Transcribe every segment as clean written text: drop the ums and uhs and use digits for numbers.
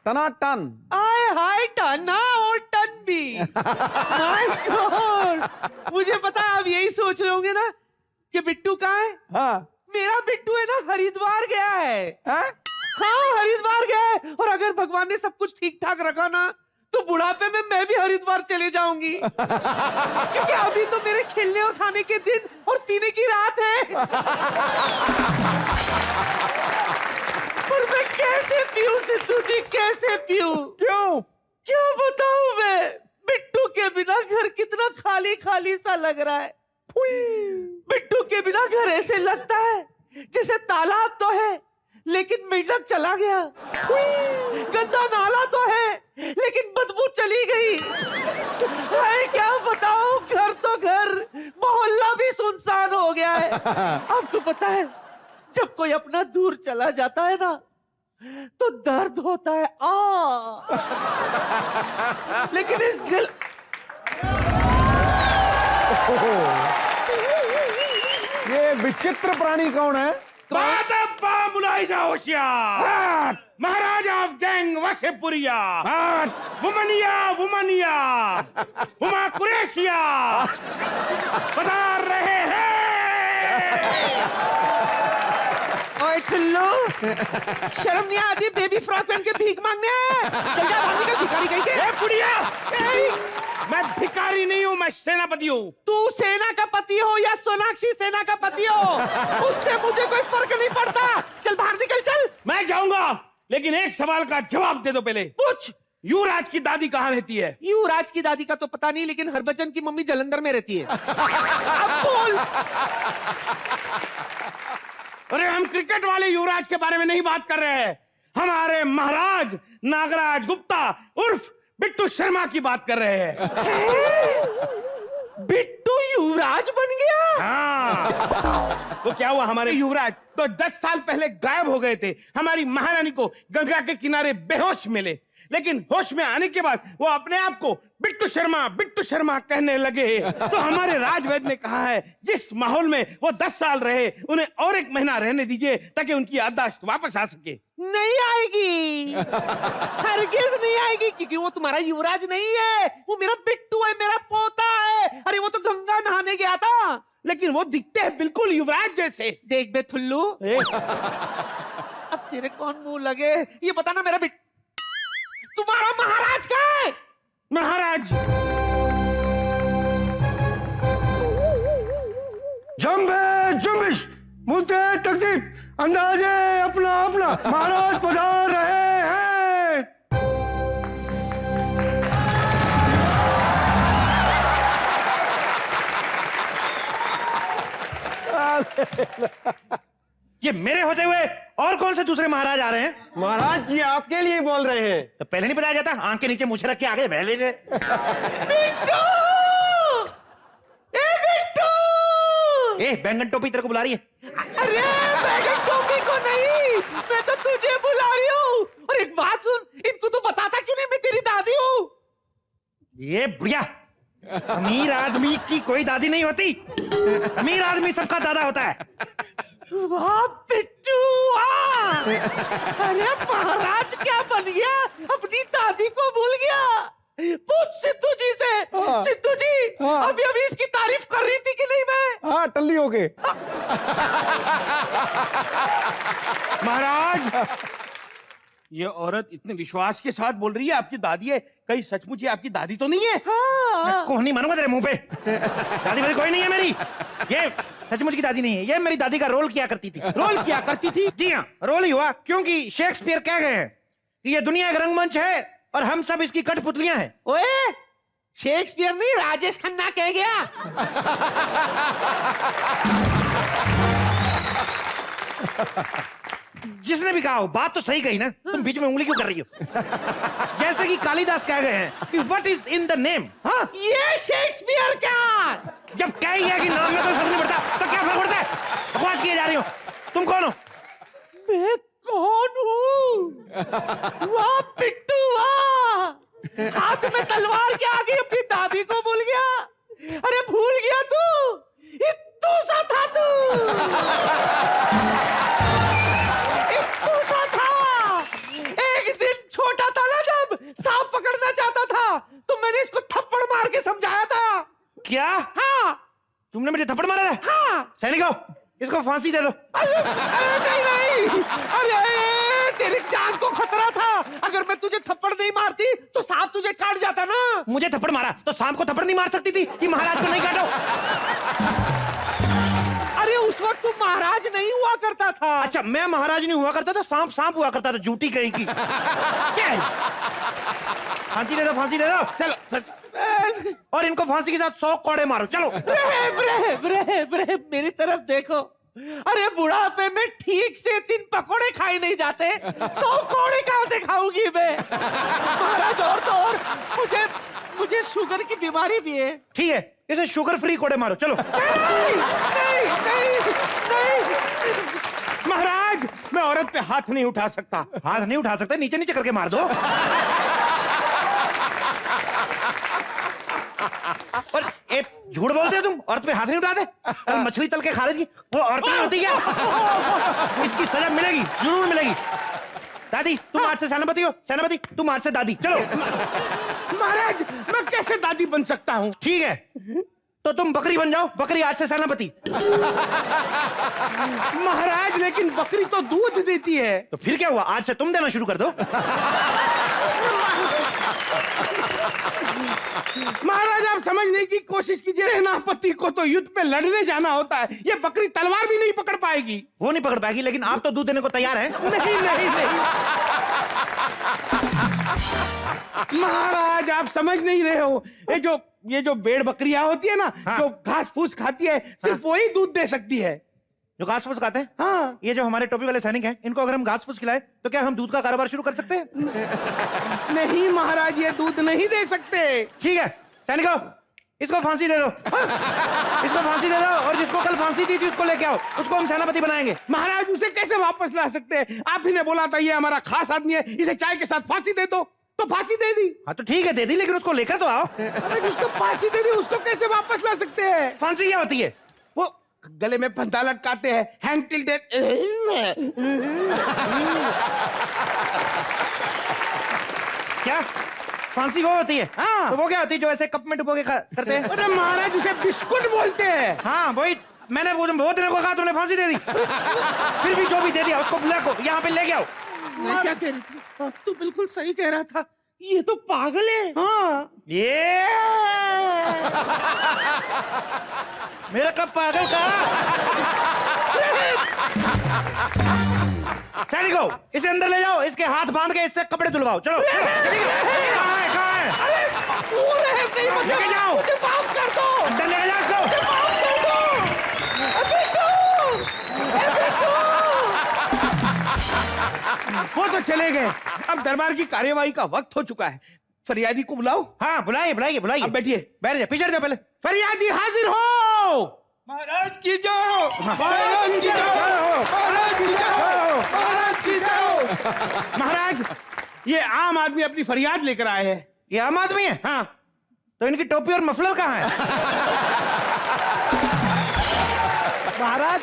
टनाटन। आय हाय टना और टन भी। माय गॉड, मुझे पता है आप यही सोच रहे होंगे ना कि बिट्टू कहाँ है। हाँ मेरा बिट्टू है ना हरिद्वार गया है। हाँ? हाँ हरिद्वार गया है, और अगर भगवान ने सब कुछ ठीक ठाक रखा ना तो बुढ़ापे में मैं भी हरिद्वार चले जाऊंगी। क्योंकि अभी तो मेरे खेलने और खाने के दिन और पीने की रात है। और मैं कैसे पीऊं सिद्धू जी, कैसे पीऊं? क्यों? क्या बताऊं मैं, बिट्टू के बिना घर कितना खाली खाली सा लग रहा है। बिट्टू के बिना घर ऐसे लगता है जैसे तालाब तो है लेकिन मेंढक चला गया, गंदा नाला तो है लेकिन बदबू चली गई। हाय क्या बताऊं, घर तो घर, मोहल्ला भी सुनसान हो गया है। आपको पता है जब कोई अपना दूर चला जाता है ना तो दर्द होता है लेकिन इस दिल ये विचित्र प्राणी कौन है? बुलाई जाओ होशियार, महाराज ऑफ गैंग वसेपुरिया, वुमनिया वुमनिया, हुमा कुरैशिया पधार रहे हैं। ओए ठुल्लू, शर्म नहीं आती बेबी फ्रॉक पहन के भीख मांगने आया? चल जा भाग निकल भिखारी कहीं के। बुढ़िया, मैं भिखारी नहीं हूँ, मैं सेनापति हूँ। तू सेना का पति हो या सोनाक्षी सेना का पति हो, उससे मुझे कोई फर्क नहीं पड़ता। चल बाहर निकल चल। मैं जाऊंगा लेकिन एक सवाल का जवाब दे दो पहले। पूछ। युवराज की दादी कहाँ रहती है? युवराज की दादी का तो पता नहीं, लेकिन हरभजन की मम्मी जलंधर में रहती है। अब बोल। अरे हम क्रिकेट वाले युवराज के बारे में नहीं बात कर रहे हैं, हमारे महाराज नागराज गुप्ता उर्फ बिट्टू शर्मा की बात कर रहे हैं। बिट्टू युवराज बन गया? हाँ। वो क्या हुआ, हमारे युवराज तो 10 साल पहले गायब हो गए थे। हमारी महारानी को गंगा के किनारे बेहोश मिले, लेकिन होश में आने के बाद वो अपने आप को बिट्टू शर्मा कहने लगे। तो हमारे राजवैद्य ने कहा है जिस माहौल में वो 10 साल रहे उन्हें और 1 महीना रहने दीजिए ताकि उनकी याददाश्त वापस आ सके। नहीं आएगी, हरगिज नहीं आएगी, क्योंकि वो तुम्हारा युवराज नहीं है, वो मेरा बिट्टू है, मेरा पोता है। अरे वो तो गंगा नहाने गया था। लेकिन वो दिखते हैं बिल्कुल युवराज जैसे। देख बे थुल्लू, अब तेरे कौन मुंह लगे, ये बता ना मेरा तुम्हारा महाराज कहाँ है? महाराज जंबे जुम्बिश मुद्दे तकदीर अंदाजे अपना अपना महाराज पधार रहे हैं। ये मेरे होते हुए और कौन से दूसरे महाराज आ रहे हैं? महाराज जी आपके लिए बोल रहे हैं। तो पहले नहीं बताया जाता? आंख के नीचे मुझे रख के आगे बहले थे। बिट्टू! ए बिट्टू! ए बैंगन टोपी तेरे को बुला रही है। अरे बैगन टोपी को नहीं, मैं तो तुझे बुला रही हूँ। और एक बात सुन, इनको तो बताता क्यों नहीं मैं तेरी दादी हूँ? ये बुढ़िया, अमीर आदमी की कोई दादी नहीं होती, अमीर आदमी सबका दादा होता है। वाह बिट्टू वाह! अरे महाराज क्या बन गया, अपनी दादी को भूल गया। पूछ सिद्धू जी से। सिद्धू जी, अभी अभी इसकी तारीफ कर रही थी कि नहीं मैं? हाँ टल्ली हो गए। महाराज, ये औरत इतने विश्वास के साथ बोल रही है आपकी दादी है, कहीं सचमुच ये आपकी दादी तो नहीं है? हाँ। कौन नहीं मानूंगा तेरे मुंह पे। दादी मेरी कोई नहीं है मेरी, ये सचमुच की दादी नहीं है, ये मेरी दादी का रोल किया करती थी। रोल किया करती थी? जी हाँ, रोल ही हुआ, क्योंकि शेक्सपियर कह गए हैं कि ये दुनिया एक रंगमंच है और हम सब इसकी कठपुतलियां हैं। ओए, शेक्सपियर नहीं, राजेश खन्ना कह गया। जिसने भी कहा हो, बात तो सही कही ना, तुम बीच में उंगली क्यों कर रही हो? जैसे कि कालिदास कह गए हैं कि what is in the name. हाँ, ये शेक्सपियर का। जब कह ही है कि नाम में कोई फर्क नहीं पड़ता तो क्या फर्क पड़ता है? बकवास किए जा रही हो। तुम कौन हो? मैं कौन हूँ? वाह बिट्टू वाह! हाथ में तलवार के आगे अपनी दादी को भूल गया। अरे भूल गया तू, इत्तू सा था तू, इत्तू सा था। एक दिन छोटा था किया? हाँ तुमने मुझे थप्पड़ मारा है? हाँ। सैनिकों, इसको फांसी दे दो। अरे नहीं, अरे तेरी जान को खतरा था। अगर मैं तुझे थप्पड़ नहीं मारती तो सांप तुझे काट जाता ना। मुझे थप्पड़ मारा तो सांप को थप्पड़ नहीं मार सकती थी कि महाराज को नहीं काटो? अरे उस वक्त तू महाराज नहीं हुआ करता था। अच्छा, मैं महाराज नहीं हुआ करता था, सांप सांप हुआ करता था, झूठी कहीं की। क्या है? फांसी दे दो, फांसी दे दो, चलो। और इनको फांसी के साथ 100 कोड़े मारो, चलो। ब्रे, मेरी तरफ देखो। अरे बुढ़ापे में ठीक से 3 पकोड़े खाए नहीं जाते, 100 कोड़े कहां से खाऊंगी मैं? महाराज, और तो और मुझे शुगर की बीमारी भी है। ठीक है, इसे शुगर फ्री कोड़े मारो, चलो। नहीं, नहीं। महाराज, मैं औरत पे हाथ नहीं उठा सकता। हाथ नहीं उठा सकता? नीचे नीचे करके मार दो। और एक झूठ बोलते हो तुम, औरत पे हाथ नहीं उठाते? कल मछली तल के खा रही थी, वो औरत नहीं होती क्या? इसकी सजा मिलेगी, जरूर मिलेगी। दादी, तुम आज से सेनापति हो, सेनापति तुम आज से दादी, चलो। महाराज, मैं कैसे दादी बन सकता हूँ? ठीक है, तो तुम बकरी बन जाओ, बकरी आज से सेनापति। महाराज, लेकिन बकरी तो दूध देती है। तो फिर क्या हुआ, आज से तुम देना शुरू कर दो। महाराज, आप समझने की कोशिश कीजिए, सेनापति को तो युद्ध पे लड़ने जाना होता है, ये बकरी तलवार भी नहीं पकड़ पाएगी। वो नहीं पकड़ पाएगी, लेकिन आप तो दूध देने को तैयार हैं। नहीं। महाराज, आप समझ नहीं रहे हो, ये जो भेड़ बकरियां होती है ना, हाँ। जो घास फूस खाती है, सिर्फ वही दूध दे सकती है। जो घास फूस खाते हैं? हाँ। ये जो हमारे टोपी वाले सैनिक हैं, इनको अगर हम घास फूस खिलाए तो क्या हम दूध का कारोबार शुरू कर सकते हैं? नहीं महाराज, ये दूध नहीं दे सकते। ठीक है सैनिकों, इसको फांसी दे दो। इसको फांसी दे दो, और जिसको कल फांसी दी थी उसको लेके आओ, उसको हम सेनापति बनाएंगे। महाराज, उसे कैसे वापस ला सकते हैं? आप ही ने बोला था ये हमारा खास आदमी है, इसे चाय के साथ फांसी दे दो, तो फांसी दे दी। हाँ तो ठीक है, दे दी, लेकिन उसको लेकर तो आओ। अरे जिसको फांसी दे दी उसको कैसे वापस ला सकते हैं? फांसी क्या होती है? वो गले में फंदा लटकाते हैं, हैंग टिल डेथ। क्या फांसी वो होती है? हाँ। तो वो क्या होती है जो ऐसे कप में डुबो के करते हैं? अरे महाराज, उसे बिस्कुट बोलते हैं। हाँ वही, मैंने वो बहुत देर को कहा, तुमने फांसी दे दी। फिर भी जो भी दे दिया, उसको बुला को यहाँ पे ले गया। मैं क्या कह रही थी? तू बिल्कुल सही कह रहा था, ये तो पागल है। हाँ। ये मेरा कब पागल का? सैनिकों, इसे अंदर ले जाओ, इसके हाथ बांध के इससे कपड़े धुलवाओ, चलो। कहाँ है? अरे वो रहे नहीं, लेके जाओ, मुझे माफ कर दो, अंदर ले जाओ इसको। मुझे माफ कर दो। वो तो चले गए, अब दरबार की कार्यवाही का वक्त हो चुका है। फरियादी को बुलाओ। हाँ बुलाइए बुलाइए बुलाइए। अब बैठिए, बैठ जाओ, पीछे जाओ पहले। फरियादी हाजिर हो। महाराज की जाओ, महाराज की जाओ, महाराज की जाओ, महाराज की जाओ। महाराज, ये आम आदमी अपनी फरियाद लेकर आए हैं। ये आम आदमी है? हाँ। तो इनकी टोपी और मफलर कहाँ है? महाराज,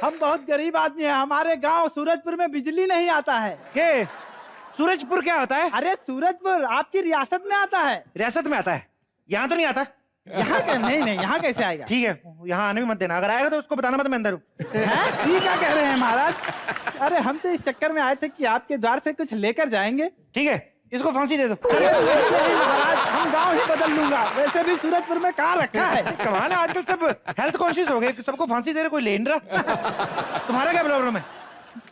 हम बहुत गरीब आदमी हैं, हमारे गांव सूरजपुर में बिजली नहीं आता है। के सूरजपुर क्या होता है? अरे सूरजपुर आपकी रियासत में आता है। रियासत में आता है? यहाँ तो नहीं आता। यहाँ नहीं, यहाँ कैसे आएगा? ठीक है, यहाँ आने भी मत देना, अगर आएगा तो उसको बताना मत मैं अंदर हूँ। ठीक क्या कह रहे हैं महाराज? अरे हम तो इस चक्कर में आए थे कि आपके द्वार से कुछ लेकर जाएंगे। ठीक है, इसको फांसी दे दो। अरे नहीं महाराज, हम गांव ही बदल लूंगा, वैसे भी सूरजपुर में कहाँ रखा है। कमाल है, आजकल सब हेल्थ कॉन्शियस हो गए, सबको फांसी दे रहे, कोई ले नहीं रहा। तुम्हारा क्या प्रॉब्लम है?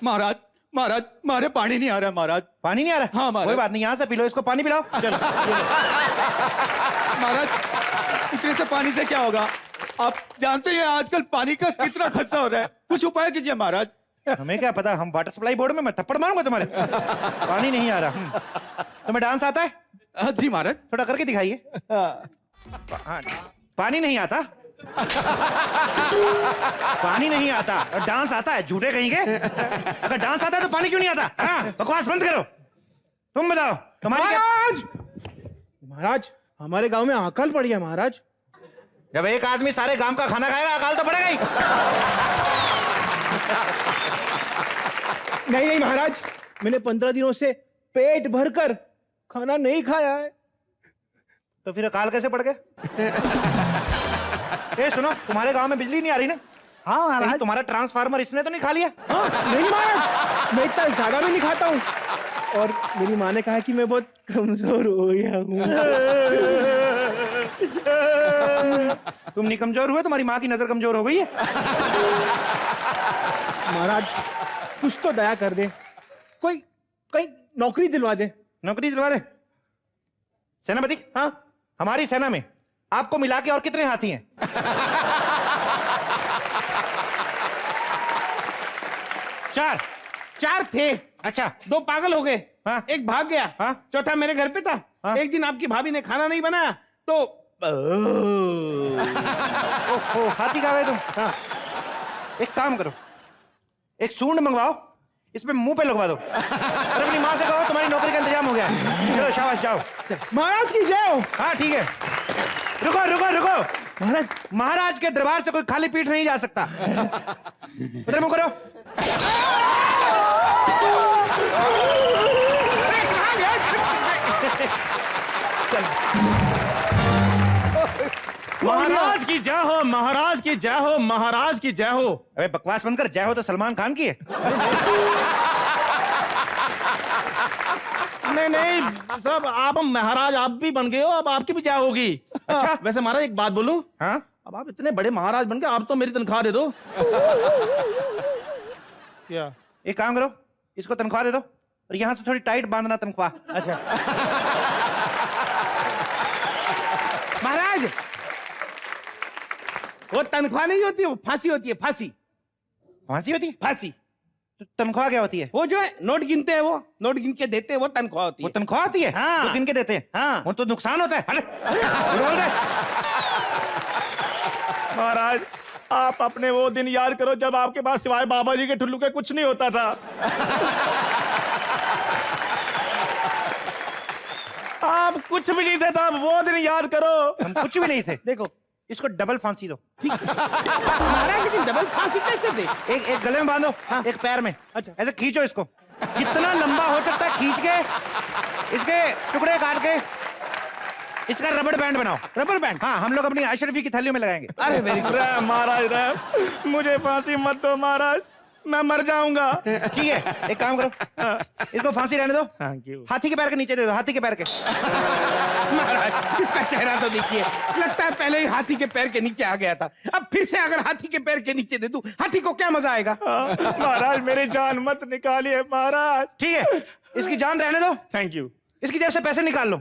महाराज, महाराज, मारे पानी नहीं आ रहा है महाराज। पानी नहीं आ रहा? हाँ महाराज। कोई बात नहीं, यहाँ से पी लो, इसको पानी पिलाओ। चलो। महाराज, इतने से पानी से क्या होगा? आप जानते हैं आजकल पानी का कितना खर्चा हो रहा है, कुछ उपाय कीजिए महाराज। हमें क्या पता, हम वाटर सप्लाई बोर्ड में, मैं थप्पड़ मारूंगा तुम्हारे। पानी नहीं आ रहा। तुम्हें डांस आता है? जी महाराज। थोड़ा करके दिखाइए। पानी नहीं आता? पानी नहीं आता और डांस आता है? झूठे कहीं के। अगर डांस आता है तो पानी क्यों नहीं आता? बकवास बंद करो। तुम बताओ, तुम्हारी महाराज, हमारे गांव में अकाल पड़ गया महाराज। जब एक आदमी सारे गांव का खाना खाएगा, अकाल तो पड़ेगा ही। नहीं महाराज, मैंने 15 दिनों से पेट भरकर खाना नहीं खाया है। तो फिर अकाल कैसे पड़ गए? ए सुनो, तुम्हारे गांव में बिजली नहीं आ रही ना? हाँ कहीं महाराज। तुम्हारा ट्रांसफार्मर इसने तो नहीं खा लिया? नहीं महाराज, मैं इतना ज्यादा भी नहीं खाता हूँ। और मेरी माँ ने कहा कि मैं बहुत कमजोर हो गया हूँ। तुम नहीं कमजोर हुए, तुम्हारी माँ की नजर कमजोर हो गई है। महाराज कुछ तो दया कर दे, कोई कहीं नौकरी दिलवा दे। नौकरी दिलवा दे? सेनापति, हाँ हमारी सेना में आपको मिला के और कितने हाथी हैं? 4। 4 थे। अच्छा, 2 पागल हो गए। हाँ। एक भाग गया। हाँ। चौथा मेरे घर पे था। हाँ। एक दिन आपकी भाभी ने खाना नहीं बनाया तो ओहो, हाथी खा गए तुम? हाँ। एक काम करो, एक सूंड मंगवाओ, इस पे मुंह पे लगवा दो और अपनी माँ से कहो तुम्हारी नौकरी का इंतजाम हो गया है। चलो शाबाश, जाओ। महाराज की जय हो। हाँ ठीक है, रुको रुको रुको। महाराज महाराज के दरबार से कोई खाली पीठ नहीं जा सकता। उधर मुंह करो। महाराज की जय हो, महाराज की जय हो, महाराज की जय हो। अबे बकवास बंद कर, जय हो तो सलमान खान की है। नहीं नहीं सब आप महाराज आप भी बन गए हो, अब आपकी भी जय होगी। अच्छा। वैसे महाराज एक बात बोलूं, हाँ अब आप इतने बड़े महाराज बन गए, आप तो मेरी तनख्वाह दे दो। क्या? एक काम करो, इसको तनख्वाह दे दो और यहाँ से थोड़ी टाइट बांधना तनख्वाह। अच्छा महाराज, वो तनख्वाह नहीं होती, वो फांसी होती है। फांसी। फांसी होती है? फांसी। तो तनख्वाह क्या होती है? वो जो है नोट गिनते हैं, वो नोट गिन के देते हैं, वो तनख्वाह होती वो है। तनख्वाह होती है? हाँ। तो गिन के देते हैं? हाँ। वो तो नुकसान होता है। अरे बोल दे। महाराज आप अपने वो दिन याद करो जब आपके पास सिवाय बाबा जी के ठुल्लू के कुछ नहीं होता था। आप कुछ भी नहीं थे तब, वो दिन याद करो। हम कुछ भी नहीं थे। देखो, इसको डबल फांसी दो। महाराज लेकिन डबल फांसी कैसे दे? एक गले में बांधो, एक पैर में। अच्छा। ऐसे खींचो इसको, जितना लंबा हो सकता है खींच के, इसके टुकड़े काट के इसका रबड़ बैंड बनाओ। Rubber band? हाँ, हम लोग अपनी अशरफी की थैलियों में लगाएंगे। अरे वेरी गुड। महाराज रैम, मुझे फांसी मत दो महाराज, मैं मर जाऊंगा। ठीक है, एक काम करो, इसको फांसी रहने दो। Thank you. हाथी के पैर के नीचे दे दो, हाथी के पैर के। महाराज इसका चेहरा तो देखिए, लगता है पहले ही हाथी के पैर के नीचे आ गया था। अब फिर से अगर हाथी के पैर के नीचे दे दूं, हाथी को क्या मजा आएगा? महाराज मेरी जान मत निकालिए महाराज। ठीक है, इसकी जान रहने दो, थैंक यू। इसकी जेब से पैसे निकाल लो।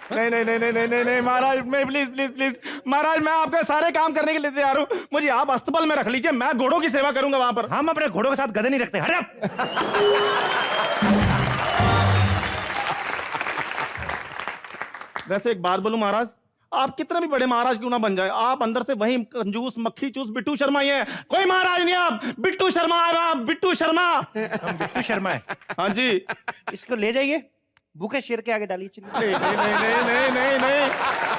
नहीं नहीं नहीं नहीं नहीं नहीं महाराज, मैं प्लीज प्लीज प्लीज महाराज, मैं आपके सारे काम करने के लिए तैयार हूँ, मुझे आप अस्तबल में रख लीजिए, मैं घोड़ों की सेवा करूंगा वहां पर। हम अपने घोड़ों के साथ गधे नहीं रखते। हट जा। वैसे एक बात बोलूं महाराज, आप कितने भी बड़े महाराज क्यों ना बन जाए, आप अंदर से वही कंजूस मक्खी चूस बिट्टू शर्मा ही है। कोई महाराज नहीं, आप बिट्टू शर्मा है, आप बिट्टू शर्मा। हम बिट्टू शर्मा है। हाँ जी। इसको ले जाइए, भूखे शेर के आगे डालिए। चलिए। नहीं नहीं नहीं नहीं नहीं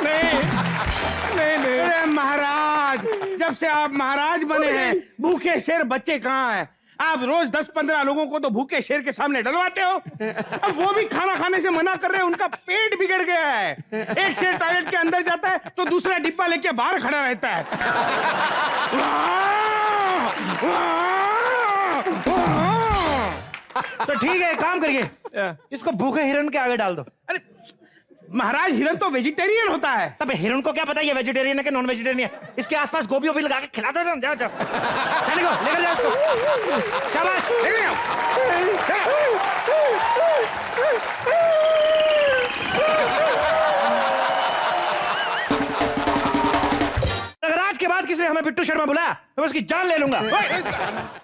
नहीं नहीं नहीं। अरे महाराज, जब से आप महाराज बने हैं, भूखे शेर बच्चे कहाँ हैं? आप रोज 10-15 लोगों को तो भूखे शेर के सामने डलवाते हो। अब वो भी खाना खाने से मना कर रहे हैं, उनका पेट बिगड़ गया है। एक शेर टॉयलेट के अंदर जाता है तो दूसरा डिब्बा लेके बाहर खड़ा रहता है। तो ठीक है, एक काम करिए, इसको भूखे हिरन के आगे डाल दो। अरे महाराज, हिरन तो वेजिटेरियन होता है। तब हिरन को क्या पता ये वेजिटेरियन है कि नॉन वेजिटेरियन है? इसके आसपास गोभी वोभी लगा के खिला दो। जाओ जाओ, चले गो, लेकर जाओ इसको। शाबाश, लेकर जाओ। अगर आज के बाद किसी ने हमें बिट्टू शर्मा बुलाया तो मैं उसकी जान ले लूंगा।